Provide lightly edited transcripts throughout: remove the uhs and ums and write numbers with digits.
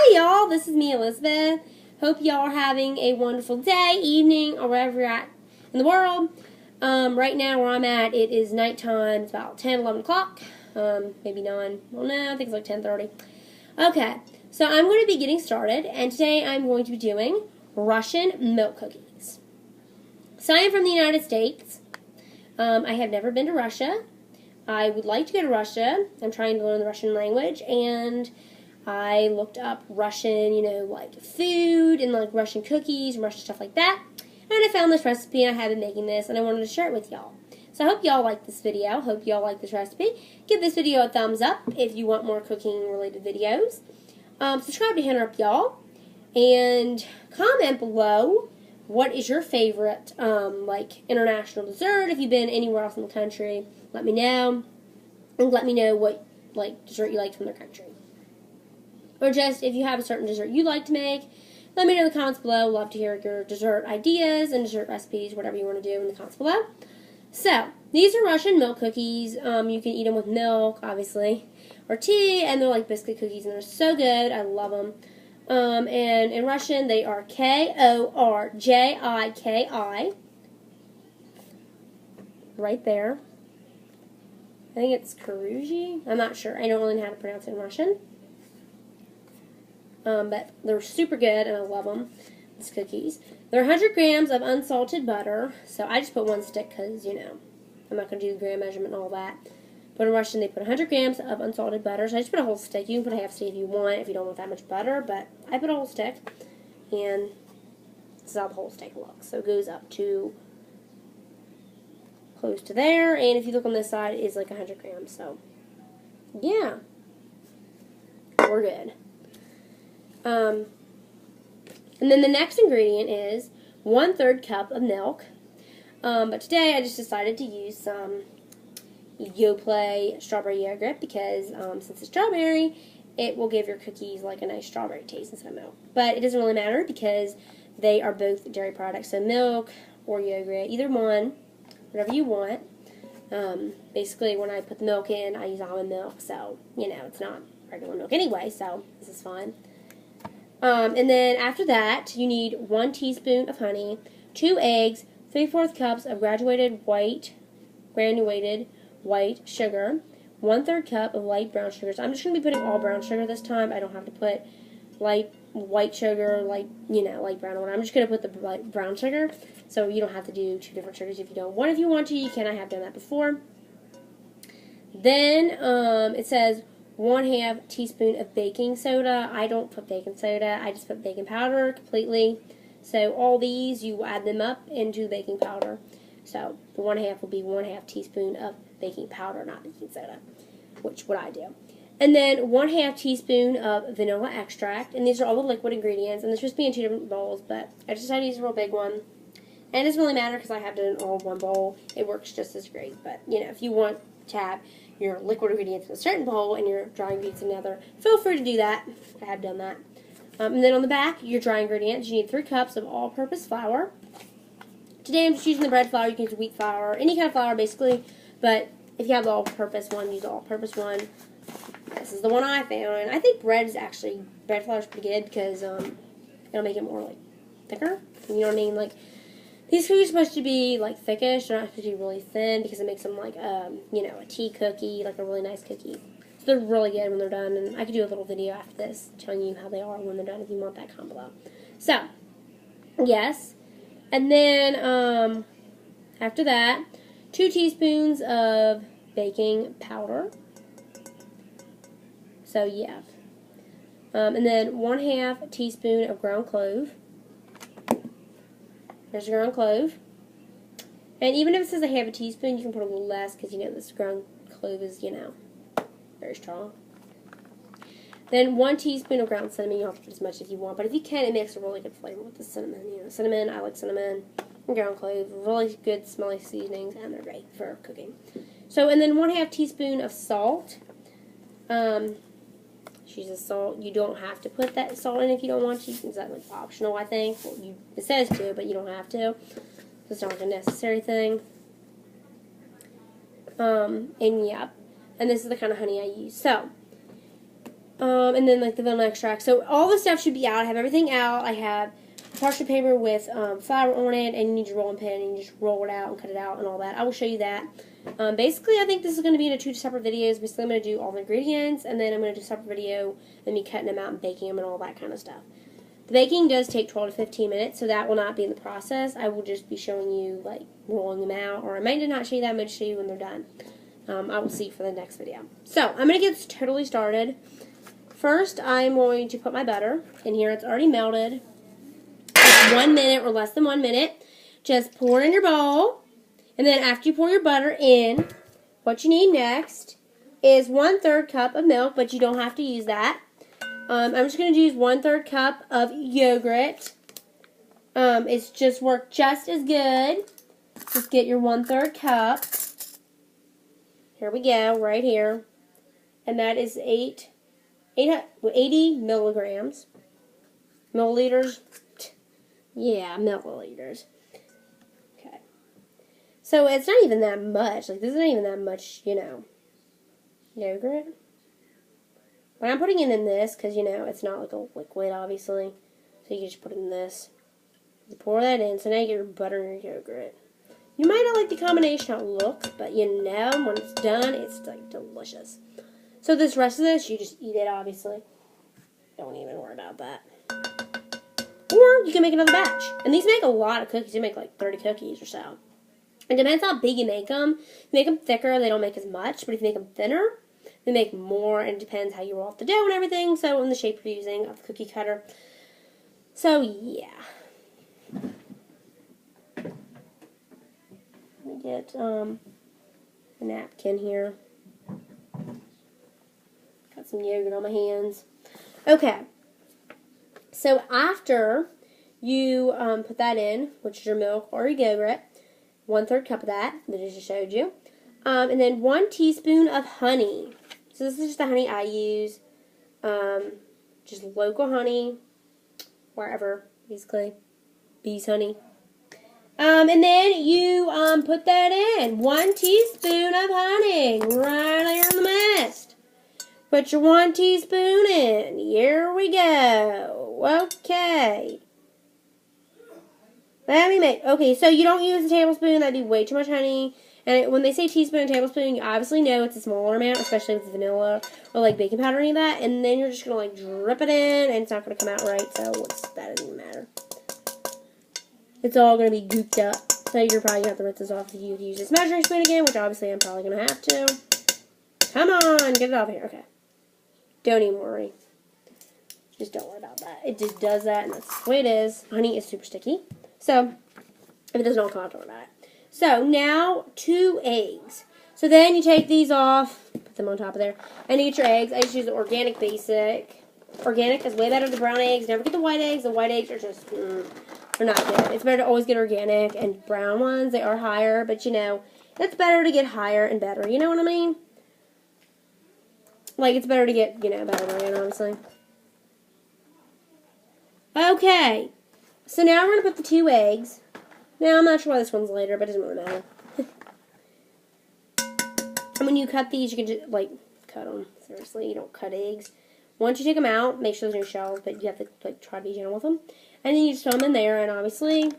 Hi y'all, this is me, Elizabeth. Hope y'all are having a wonderful day, evening, or wherever you're at in the world. Right now where I'm at, it is nighttime. It's about 10, 11 o'clock, maybe 9. Well, no, I think it's like 10:30. Okay, so I'm going to be getting started, and today I'm going to be doing Russian milk cookies. So I am from the United States. I have never been to Russia. I would like to go to Russia. I'm trying to learn the Russian language, and I looked up Russian, like food and like Russian cookies and Russian stuff like that. And I found this recipe and I have been making this and I wanted to share it with y'all. So I hope y'all like this video. Hope y'all like this recipe. Give this video a thumbs up if you want more cooking related videos. Subscribe to Hannah Up y'all. And comment below what is your favorite like international dessert. If you've been anywhere else in the country, let me know. And let me know what like dessert you liked from their country. Or just if you have a certain dessert you like to make, let me know in the comments below. Love to hear your dessert ideas and dessert recipes, whatever you want to do in the comments below. So, these are Russian milk cookies. You can eat them with milk, obviously, or tea, and they're like biscuit cookies, and they're so good. I love them. And in Russian, they are Korjiki. Right there. I think it's Korjiki. I'm not sure. I don't really know how to pronounce it in Russian. But they're super good, and I love them, these cookies. They're 100 grams of unsalted butter, so I just put one stick because, I'm not going to do the gram measurement and all that. But in Russian, they put 100 grams of unsalted butter, so I just put a whole stick. You can put a half stick if you want, if you don't want that much butter, but I put a whole stick, and this is how the whole stick looks. So it goes up to close to there, and if you look on this side, it's like 100 grams, so yeah, we're good. And then the next ingredient is 1/3 cup of milk. But today I just decided to use some Yoplait strawberry yogurt because since it's strawberry, it will give your cookies like a nice strawberry taste instead of milk. But it doesn't really matter because they are both dairy products, so milk or yogurt, either one, whatever you want. Basically, when I put the milk in, I use almond milk, so it's not regular milk anyway, so this is fine. And then after that, you need 1 teaspoon of honey, 2 eggs, 3/4 cups of granulated white sugar, 1/3 cup of light brown sugar. So I'm just going to be putting all brown sugar this time. I don't have to put light white sugar, light brown or whatever. I'm just going to put the light brown sugar, so you don't have to do 2 different sugars if you don't want. If you want to, you can. I have done that before. Then it says 1/2 teaspoon of baking soda. I don't put baking soda. I just put baking powder completely. So all these, you add them up into the baking powder. So the 1/2 will be 1/2 teaspoon of baking powder, not baking soda, which what I do. And then 1/2 teaspoon of vanilla extract. And these are all the liquid ingredients. And this was be in 2 different bowls, but I decided to use a real big one. And it doesn't really matter because I have done it all in one bowl. It works just as great. But, if you want to have your liquid ingredients in a certain bowl and your dry ingredients in another, feel free to do that. I have done that. And then on the back, your dry ingredients, you need 3 cups of all-purpose flour. Today I'm just using the bread flour. You can use wheat flour, any kind of flour basically, but if you have the all-purpose one, use the all-purpose one. This is the one I found. I think bread flour is pretty good because it'll make it more like thicker. You know what I mean? Like, these cookies are supposed to be like thickish. They're not supposed to be really thin because it makes them like a tea cookie, like a really nice cookie. So they're really good when they're done, and I could do a little video after this telling you how they are when they're done if you want that, comment below. So, yes. And then after that, 2 teaspoons of baking powder. So yeah. And then 1/2 teaspoon of ground clove. There's your ground clove. And even if it says 1/2 teaspoon, you can put a little less because, this ground clove is, very strong. Then 1 teaspoon of ground cinnamon. You don't have to put as much if you want, but if you can, it makes a really good flavor with the cinnamon. Cinnamon, I like cinnamon, and ground clove. Really good smelly seasonings, and they're great for cooking. So, and then 1/2 teaspoon of salt. Use the salt. You don't have to put that salt in if you don't want to. It's like optional, I think. Well, it says to, but you don't have to. It's not like a necessary thing. And yeah, and this is the kind of honey I use. So And then like the vanilla extract. So all the stuff should be out. I have everything out. I have parchment paper with flour on it, and you need your rolling pin, and you just roll it out and cut it out and all that. I will show you that. Basically, I think this is going to be in 2 separate videos. Basically, I'm going to do all the ingredients, and then I'm going to do a separate video and me cutting them out and baking them and all that kind of stuff. The baking does take 12 to 15 minutes, so that will not be in the process. I will just be showing you, like, rolling them out, or I might not show you that. I'm going to show you when they're done. I will see for the next video. So, I'm going to get totally started. First, I'm going to put my butter in here. It's already melted. It's 1 minute or less than 1 minute. Just pour it in your bowl. And then after you pour your butter in, what you need next is 1/3 cup of milk, but you don't have to use that. I'm just going to use 1/3 cup of yogurt. It's just worked just as good. Just get your 1/3 cup. Here we go, right here. And that is 80 milligrams. Milliliters. Yeah, milliliters. Okay. So it's not even that much. Like, this isn't even that much, you know, yogurt. But I'm putting it in this because, you know, it's not like a liquid, obviously. So you can just put it in this. You pour that in. So now you get your butter and your yogurt. You might not like the combination how it looks, but you know, when it's done, it's like delicious. So this rest of this, you just eat it, obviously. Don't even worry about that. Or you can make another batch. And these make a lot of cookies. You make like 30 cookies or so. It depends how big you make them. If you make them thicker, they don't make as much. But if you make them thinner, they make more. And it depends how you roll off the dough and everything. So in the shape you're using of the cookie cutter. So yeah. Let me get a napkin here. Got some yogurt on my hands. Okay. So after you put that in, which is your milk or your yogurt, 1/3 cup of that I just showed you, and then 1 teaspoon of honey. So this is just the honey I use, just local honey, wherever, basically, bees honey. And then you put that in, 1 teaspoon of honey, right there in the mist. Put your 1 teaspoon in. Here we go. Okay. Let me make. Okay, so you don't use a tablespoon. That'd be way too much honey. And when they say teaspoon and tablespoon, you obviously know it's a smaller amount, especially with vanilla or like baking powder or any of that. And then you're just going to like drip it in, and it's not going to come out right. So that doesn't even matter. It's all going to be gooped up. So you're probably going to have to rinse this off if you use this measuring spoon again, which obviously I'm probably going to have to. Come on, get it off here. Okay. Don't even worry. Just don't worry about that. It just does that, and that's the way it is. Honey is super sticky. So, if it doesn't all come out, don't worry about it. So, now 2 eggs. So then you take these off, put them on top of there, and you get your eggs. I just use the organic basic. Organic is way better than brown eggs. Never get the white eggs. The white eggs are just, they're not good. It's better to always get organic, and brown ones, they are higher, but you know, it's better to get higher and better. You know what I mean? Like, it's better to get, you know, better brand, obviously. Okay. So now we're going to put the 2 eggs. Now, I'm not sure why this one's later, but it doesn't really matter. And when you cut these, you can just, like, cut them. Seriously, you don't cut eggs. Once you take them out, make sure there's no shells, but you have to, like, try to be gentle with them. And then you just throw them in there, and obviously,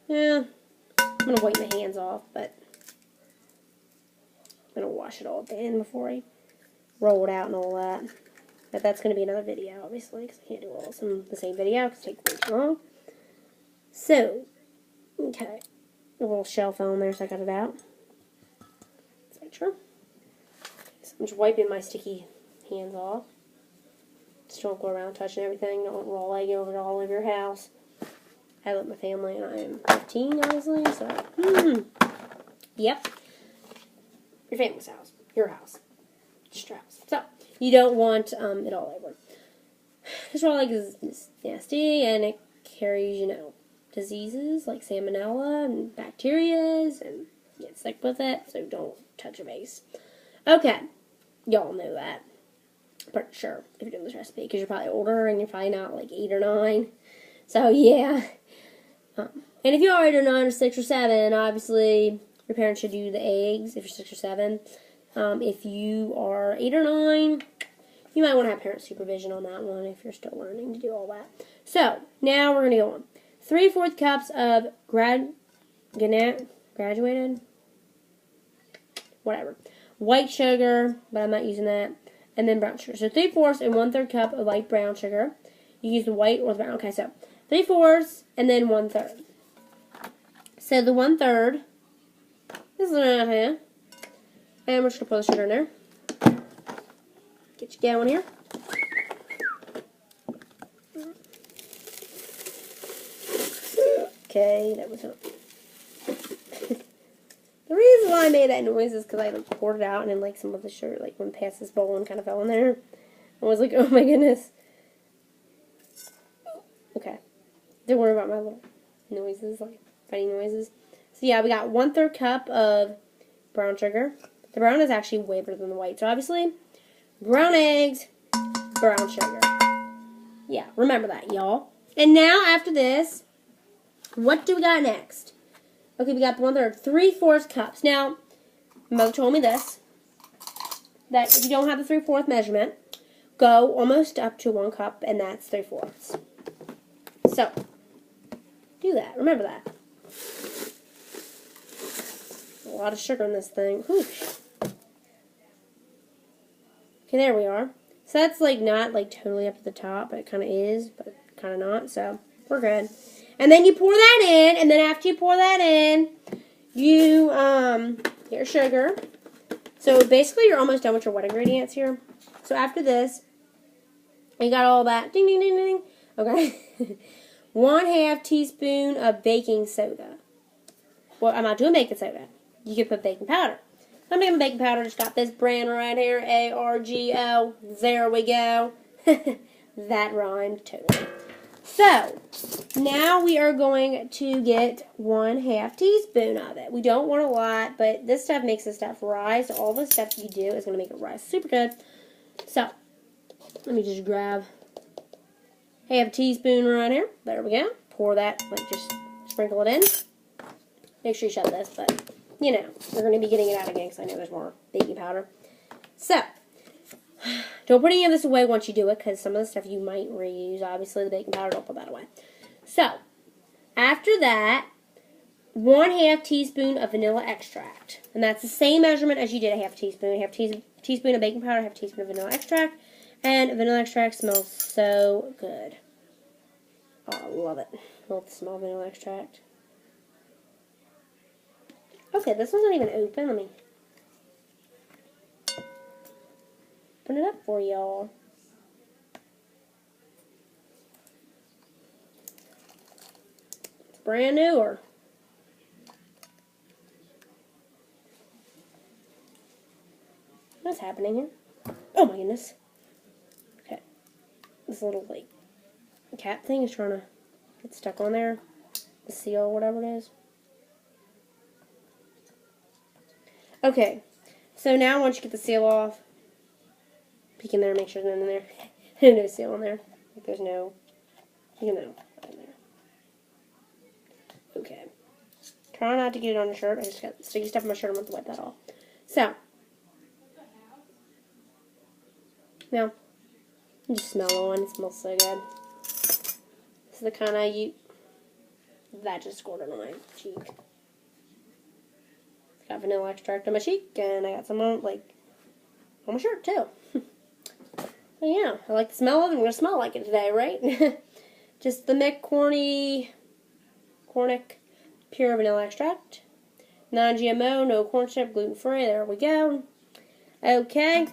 yeah, I'm going to wipe my hands off, but I'm going to wash it all in before I roll it out and all that. But that's going to be another video, obviously, because I can't do all in the same video because it takes way too long. So, okay. A little shell fell in there, so I got it out. Let's make sure. So I'm just wiping my sticky hands off. Just don't go around touching everything. Don't roll egg over all over your house. I live with my family, and I am 15, obviously, so, yep. Your family's house. Your house. Just your house. So, you don't want it all over. Because raw egg is nasty, and it carries, you know, diseases like salmonella and bacterias, and you get sick with it, so don't touch your base. Okay. Y'all know that. Pretty sure if you're doing this recipe, because you're probably older, and you're probably not like 8 or 9. So, yeah. And if you're 8 or 9 or 6 or 7, obviously, your parents should do the eggs if you're 6 or 7. If you are 8 or 9, You might want to have parent supervision on that one if you're still learning to do all that. So, now we're going to go on. 3/4 cups of graduated, whatever, white sugar, but I'm not using that, and then brown sugar. So 3/4 and 1/3 cup of light brown sugar. You use the white or the brown. Okay, so 3/4 and then 1/3. So the 1/3 is around here, and we're just going to put the sugar in there. Get you going here. Okay, that was up. The reason why I made that noise is because I poured it out and then some of the sugar went past this bowl and kind of fell in there. I was like, oh my goodness. Okay. Don't worry about my little noises, funny noises. So yeah, we got 1/3 cup of brown sugar. The brown is actually way better than the white. So obviously, brown eggs, brown sugar. Yeah, remember that, y'all. And now, after this, what do we got next? Okay, we got the 1/3, 3/4 cups. Now, my mother told me this, that if you don't have the 3/4 measurement, go almost up to 1 cup, and that's 3/4. So, do that. Remember that. A lot of sugar in this thing. Whoosh. Okay, there we are. So that's not totally up to the top, but it kind of is, but kind of not. So we're good. And then you pour that in, and then after you pour that in, you get your sugar. So basically, you're almost done with your wet ingredients here. So after this, you got all that. Ding, ding, ding, ding. Okay. 1/2 teaspoon of baking soda. Well, I'm not doing baking soda. You could put baking powder. I'm making baking powder. Just got this brand right here. ARGO. There we go. That rhymed totally. So, now we are going to get 1/2 teaspoon of it. We don't want a lot, but this stuff makes the stuff rise. So all the stuff you do is going to make it rise super good. So, let me just grab 1/2 teaspoon right here. There we go. Pour that, just sprinkle it in. Make sure you shut this, but, we're going to be getting it out again because I know there's more baking powder. So, don't put any of this away once you do it because some of the stuff you might reuse. Obviously, the baking powder, don't put that away. So, after that, 1/2 teaspoon of vanilla extract. And that's the same measurement as you did, 1/2 teaspoon. 1/2 teaspoon of baking powder, 1/2 teaspoon of vanilla extract. And vanilla extract smells so good. Oh, I love it. I love the smell of vanilla extract. Okay, this one's not even open. Let me open it up for y'all. It's brand new, or what's happening here? Oh my goodness. Okay. This little, cap thing is trying to get stuck on there. The seal, whatever it is. Okay. So now once you get the seal off, peek in there, make sure there's nothing in there. There's no seal in there. There's no, in there. Okay. Try not to get it on your shirt. I just got sticky stuff on my shirt. I'm going to wipe that off. So, now, you just smell on. It smells so good. This is the kind that just squirted on my cheek. Got vanilla extract on my cheek, and I got some on my shirt too. But yeah, I like the smell of it. I'm gonna smell like it today, right? Just the Cornick pure vanilla extract, non-GMO, no corn syrup, gluten-free. There we go. Okay.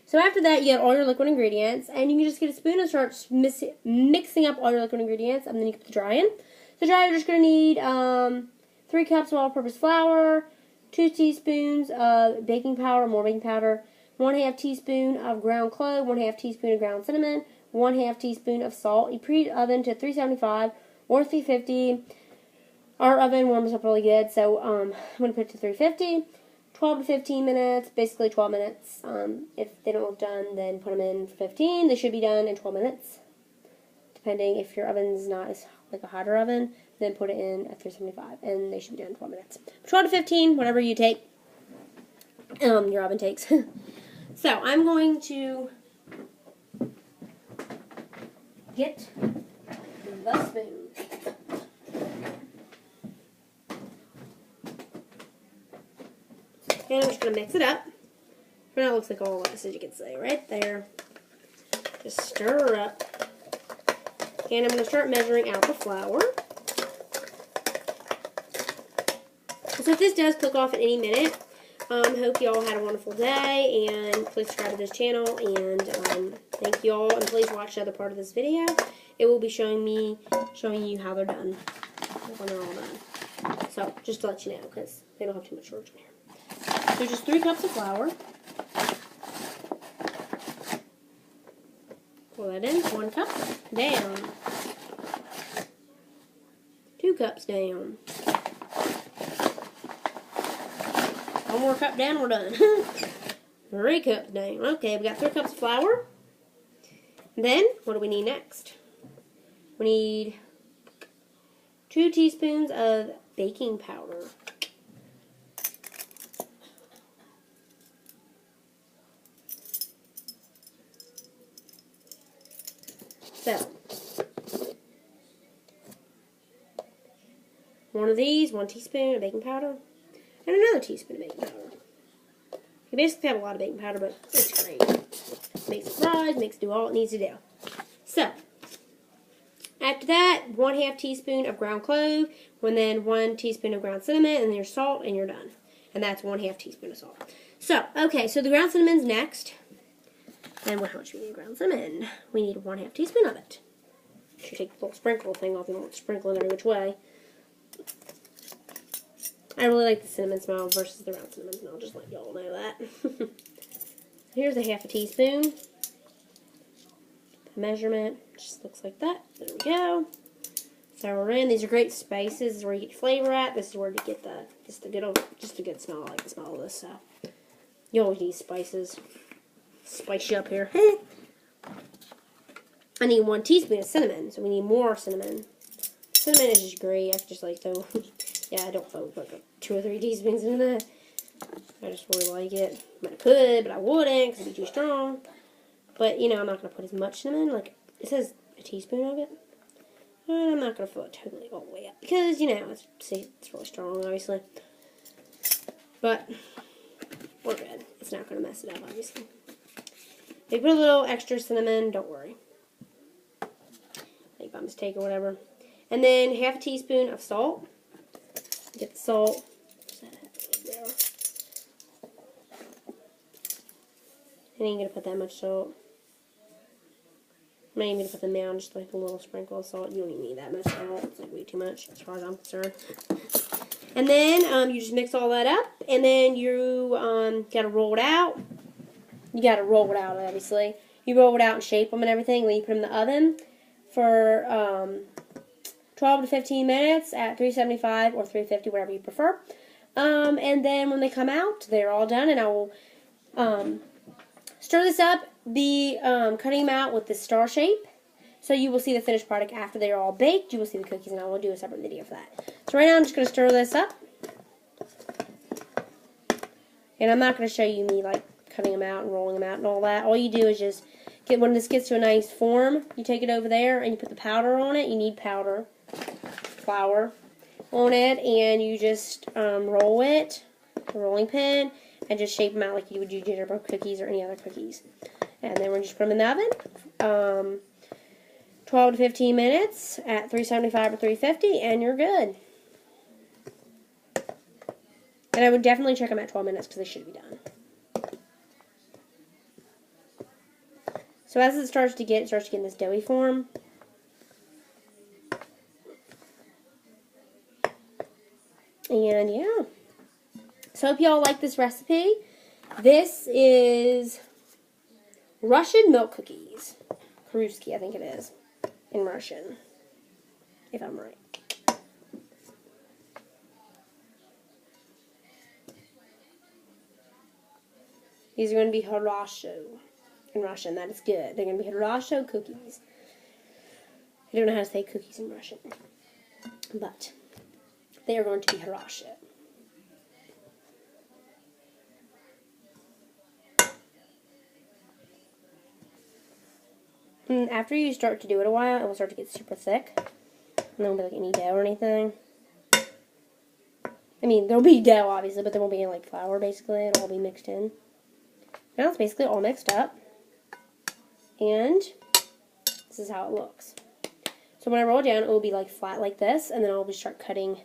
So after that, you get all your liquid ingredients, and you can just get a spoon and start mixing up all your liquid ingredients, and then you put the dry in. The dry, you're just going to need 3 cups of all-purpose flour, 2 teaspoons of baking powder, more baking powder, 1/2 teaspoon of ground clove, 1/2 teaspoon of ground cinnamon, 1/2 teaspoon of salt. You preheat oven to 375 or 350. Our oven warms up really good, so I'm going to put it to 350. 12 to 15 minutes, basically 12 minutes. If they don't look done, then put them in for 15. They should be done in 12 minutes. Depending if your oven's not as like a hotter oven, then put it in at 375, and they should be done in 12 minutes. 12 to 15, whatever you take, your oven takes. So I'm going to get the spoon. And I'm just going to mix it up. And it looks like all this, as you can see, right there. Just stir up. And I'm going to start measuring out the flour. So if this does cook off at any minute, hope you all had a wonderful day, and please subscribe to this channel, and thank you all, and please watch the other part of this video. It will be showing you how they're done, when they're all done. So, just to let you know, because they don't have too much storage in here. So just 3 cups of flour. Pour that in, 1 cup, down. 2 cups down. 1 more cup down, we're done. 3 cups down. Okay, we got 3 cups of flour. And then, what do we need next? We need 2 teaspoons of baking powder. So, 1 of these, 1 teaspoon of baking powder. And another teaspoon of baking powder. You basically have a lot of baking powder, but it's great. Makes it rise, makes it do all it needs to do. So, after that, 1/2 teaspoon of ground clove, and then 1 teaspoon of ground cinnamon, and then your salt, and you're done. And that's 1/2 teaspoon of salt. So, okay, so the ground cinnamon's next. And how much do we need ground cinnamon? We need 1/2 teaspoon of it. You take the little sprinkle thing off, you don't want to sprinkle it every which way. I really like the cinnamon smell versus the ground cinnamon, and I'll just let y'all know that. Here's 1/2 teaspoon. The measurement just looks like that. There we go. So we're in. These are great spices. This is where you get your flavor at. This is where you get just a good smell. I like the smell of this. So you always need spices. Spice you up here. I need 1 teaspoon of cinnamon, so we need more cinnamon. Cinnamon is just great. I just like so. Yeah, I don't put like 2 or 3 teaspoons into that. I just really like it. I could, but I wouldn't because it'd be too strong. But, you know, I'm not going to put as much cinnamon. Like, it says a teaspoon of it. And I'm not going to fill it totally all the way up. Because, you know, it's really strong, obviously. But, we're good. It's not going to mess it up, obviously. If you put a little extra cinnamon, don't worry. Like by mistake or whatever. And then 1/2 teaspoon of salt. Get the salt. I ain't going to put that much salt. I'm not even going to put them down, just like a little sprinkle of salt. You don't even need that much salt. It's like way too much as far as I'm concerned. And then you just mix all that up. And then you got to roll it out. You got to roll it out, obviously. You roll it out and shape them and everything. Then you put them in the oven for 12 to 15 minutes at 375 or 350, whatever you prefer. And then when they come out, they're all done. And I will stir this up, be cutting them out with the star shape. So you will see the finished product after they're all baked. You will see the cookies, and I will do a separate video for that. So right now I'm just going to stir this up. And I'm not going to show you me like cutting them out and rolling them out and all that. All you do is just get, when this gets to a nice form, you take it over there and you put the powder on it. You need powder, flour on it, and you just roll it, a rolling pin, and just shape them out like you would do gingerbread cookies or any other cookies. And then we're just put them in the oven, 12 to 15 minutes at 375 or 350, and you're good. And I would definitely check them at 12 minutes because they should be done. So as it starts to get in this doughy form, and yeah. So I hope y'all like this recipe. This is Russian milk cookies. Korjiki, I think it is, in Russian, if I'm right. These are going to be horosho in Russian. That is good. They're going to be horosho cookies. I don't know how to say cookies in Russian, but they are going to be horosho. And after you start to do it a while, it will start to get super thick. And there won't be like any dough or anything. I mean, there'll be dough, obviously, but there won't be any like flour, basically. It'll all be mixed in. Now it's basically all mixed up. And this is how it looks. So when I roll it down, it will be like flat like this, and then I'll just start cutting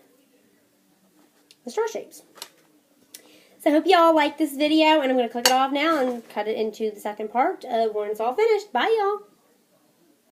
the star shapes. So I hope you all like this video, and I'm going to click it off now and cut it into the second part when it's all finished. Bye, y'all!